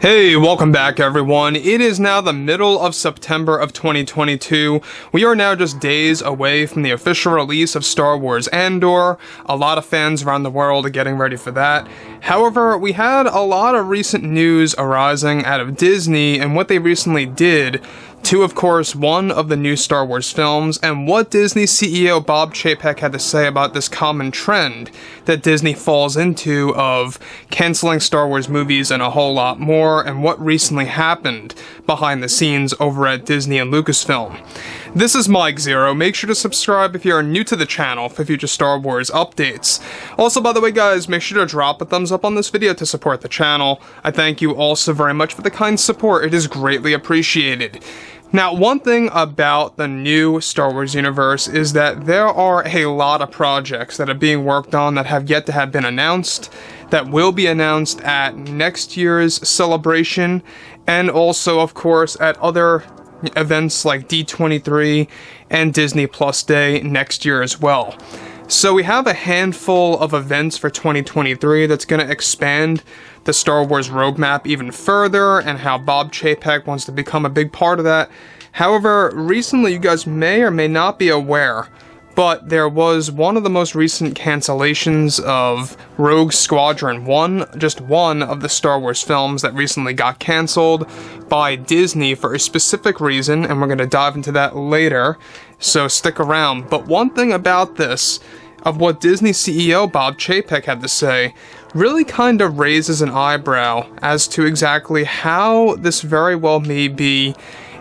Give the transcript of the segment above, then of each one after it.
Hey, welcome back everyone. It is now the middle of September of 2022. We are now just days away from the official release of Star Wars Andor. A lot of fans around the world are getting ready for that. However, we had a lot of recent news arising out of Disney and what they recently did to, of course, one of the new Star Wars films, and what Disney CEO Bob Chapek had to say about this common trend that Disney falls into of canceling Star Wars movies and a whole lot more, and what recently happened behind the scenes over at Disney and Lucasfilm. This is Mike Zero. Make sure to subscribe if you are new to the channel for future Star Wars updates. Also, by the way guys, make sure to drop a thumbs up on this video to support the channel. I thank you also very much for the kind support. It is greatly appreciated. Now, one thing about the new Star Wars universe is that there are a lot of projects that are being worked on that have yet to have been announced, that will be announced at next year's celebration, and also, of course, at other events like D23 and Disney Plus Day next year as well. So we have a handful of events for 2023 that's going to expand the Star Wars roadmap even further, and how Bob Chapek wants to become a big part of that. However, recently you guys may or may not be aware, but there was one of the most recent cancellations of Rogue Squadron, just one of the Star Wars films that recently got canceled by Disney for a specific reason, and we're going to dive into that later, so stick around. But one thing about this, of what Disney CEO Bob Chapek had to say, really kind of raises an eyebrow as to exactly how this very well may be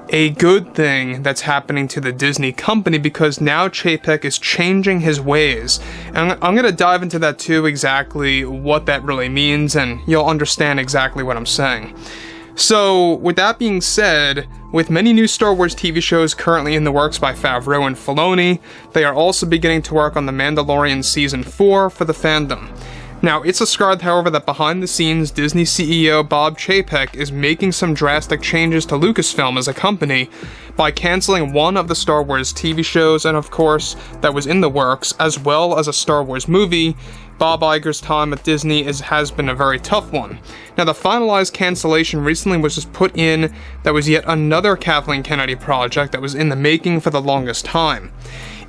a good thing that's happening to the Disney company, because now Chapek is changing his ways. And I'm going to dive into that too, exactly what that really means, and you'll understand exactly what I'm saying. So, with that being said, with many new Star Wars TV shows currently in the works by Favreau and Filoni, they are also beginning to work on The Mandalorian Season 4 for the fandom. Now, it's ascribed, however, that behind the scenes, Disney CEO Bob Chapek is making some drastic changes to Lucasfilm as a company by canceling one of the Star Wars TV shows, and of course, that was in the works, as well as a Star Wars movie. Bob Iger's time at Disney has been a very tough one. Now, the finalized cancellation recently was just put in that was yet another Kathleen Kennedy project that was in the making for the longest time.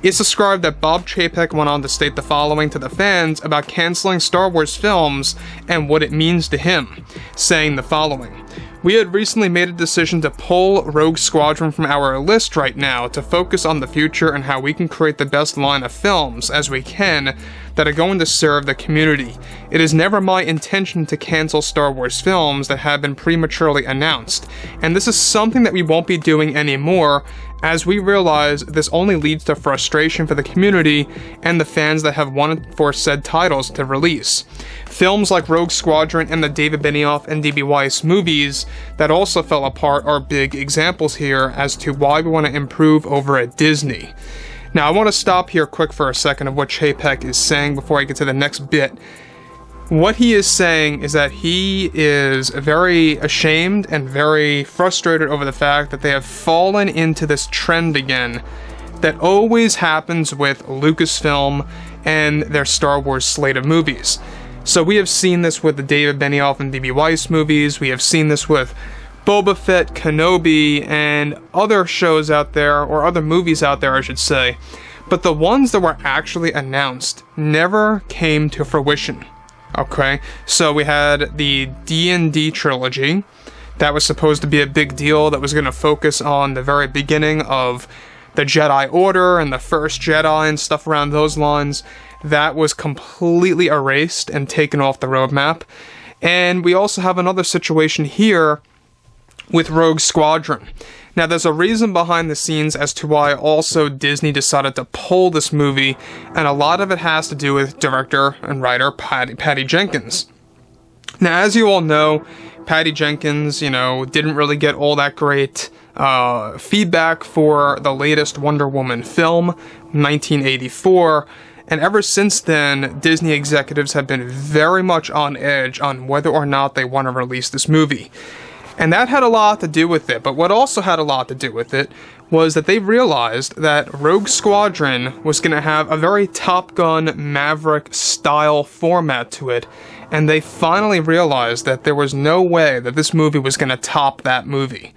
It's described that Bob Chapek went on to state the following to the fans about canceling Star Wars films and what it means to him, saying the following: "We had recently made a decision to pull Rogue Squadron from our list right now to focus on the future and how we can create the best line of films as we can that are going to serve the community. It is never my intention to cancel Star Wars films that have been prematurely announced, and this is something that we won't be doing anymore, as we realize this only leads to frustration for the community and the fans that have wanted for said titles to release. Films like Rogue Squadron and the David Benioff and D.B. Weiss movies that also fell apart are big examples here as to why we want to improve over at Disney." Now, I want to stop here quick for a second of what Chapek is saying before I get to the next bit. What he is saying is that he is very ashamed and very frustrated over the fact that they have fallen into this trend again that always happens with Lucasfilm and their Star Wars slate of movies. So we have seen this with the David Benioff and D.B. Weiss movies, we have seen this with Boba Fett, Kenobi, and other shows out there, or other movies out there I should say, but the ones that were actually announced never came to fruition. Okay, so we had the D&D trilogy, that was supposed to be a big deal, that was going to focus on the very beginning of the Jedi Order and the first Jedi and stuff around those lines. That was completely erased and taken off the roadmap. And we also have another situation here with Rogue Squadron. Now, there's a reason behind the scenes as to why also Disney decided to pull this movie, and a lot of it has to do with director and writer Patty Jenkins. Now, as you all know, Patty Jenkins, didn't really get all that great feedback for the latest Wonder Woman film, 1984, and ever since then, Disney executives have been very much on edge on whether or not they want to release this movie. And that had a lot to do with it, but what also had a lot to do with it was that they realized that Rogue Squadron was going to have a very Top Gun Maverick style format to it, and they finally realized that there was no way that this movie was going to top that movie.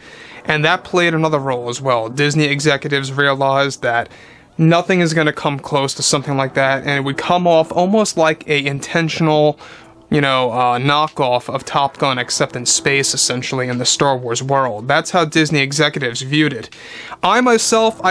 And that played another role as well. Disney executives realized that nothing is going to come close to something like that, and it would come off almost like a intentional, knockoff of Top Gun, except in space, essentially, in the Star Wars world. That's how Disney executives viewed it. I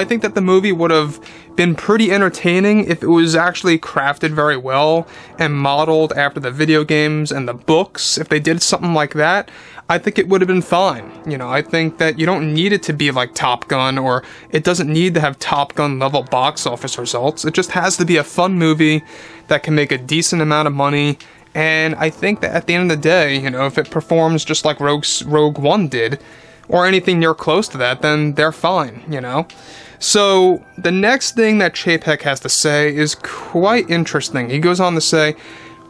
think that the movie would have been pretty entertaining if it was actually crafted very well and modeled after the video games and the books. If they did something like that, I think it would have been fine. I think that you don't need it to be like Top Gun, or it doesn't need to have Top Gun level box office results. It just has to be a fun movie that can make a decent amount of money. And I think that at the end of the day, if it performs just like Rogue One did, or anything near close to that, then they're fine, So, the next thing that Chapek has to say is quite interesting. He goes on to say,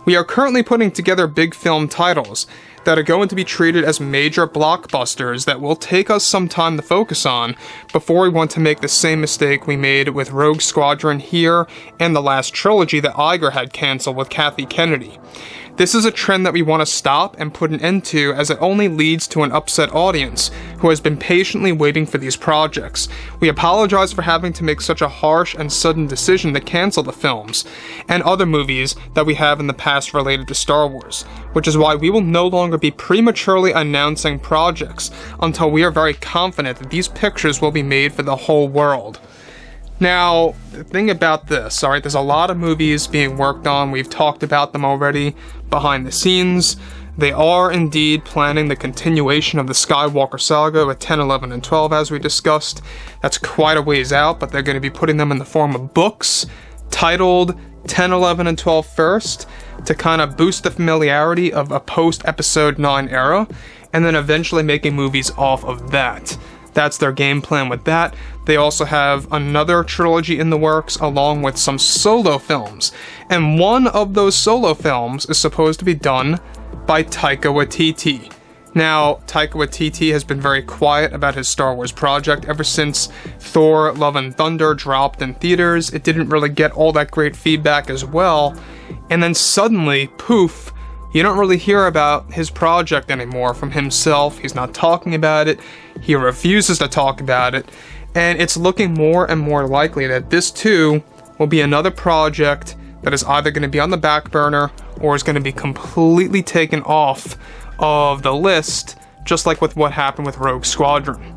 "We are currently putting together big film titles that are going to be treated as major blockbusters that will take us some time to focus on before we want to make the same mistake we made with Rogue Squadron here and the last trilogy that Iger had canceled with Kathy Kennedy. This is a trend that we want to stop and put an end to, as it only leads to an upset audience who has been patiently waiting for these projects. We apologize for having to make such a harsh and sudden decision to cancel the films and other movies that we have in the past related to Star Wars, which is why we will no longer be prematurely announcing projects until we are very confident that these pictures will be made for the whole world." Now, the thing about this, alright, there's a lot of movies being worked on. We've talked about them already behind the scenes. They are indeed planning the continuation of the Skywalker saga with 10, 11, and 12, as we discussed. That's quite a ways out, but they're going to be putting them in the form of books titled 10, 11, and 12 first, to kind of boost the familiarity of a post-Episode 9 era, and then eventually making movies off of that. That's their game plan with that. They also have another trilogy in the works, along with some solo films. And one of those solo films is supposed to be done by Taika Waititi. Now, Taika Waititi has been very quiet about his Star Wars project ever since Thor: Love and Thunder dropped in theaters. It didn't really get all that great feedback as well. And then suddenly, poof, you don't really hear about his project anymore from himself. He's not talking about it. He refuses to talk about it. And it's looking more and more likely that this too will be another project that is either going to be on the back burner or is going to be completely taken off of the list, just like with what happened with Rogue Squadron.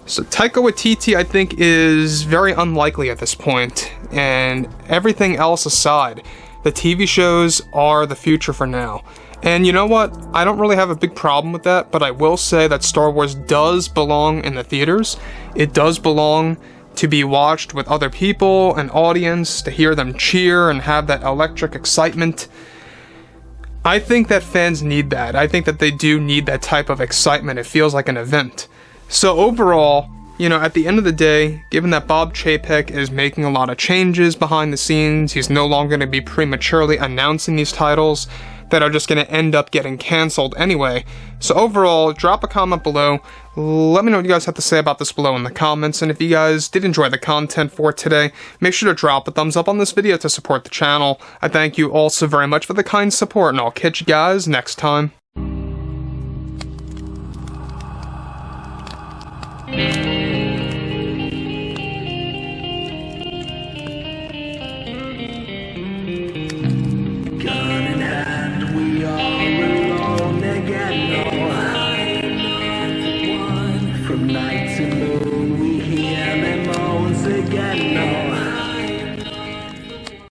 So Taika Waititi, I think, is very unlikely at this point. And everything else aside, the TV shows are the future for now. And you know what? I don't really have a big problem with that, but I will say that Star Wars does belong in the theaters. It does belong to be watched with other people, an audience, to hear them cheer and have that electric excitement. I think that fans need that. I think that they do need that type of excitement. It feels like an event. So overall, at the end of the day, given that Bob Chapek is making a lot of changes behind the scenes, he's no longer going to be prematurely announcing these titles that are just going to end up getting canceled anyway. So overall, drop a comment below. Let me know what you guys have to say about this below in the comments. And if you guys did enjoy the content for today, make sure to drop a thumbs up on this video to support the channel. I thank you all so very much for the kind support, and I'll catch you guys next time.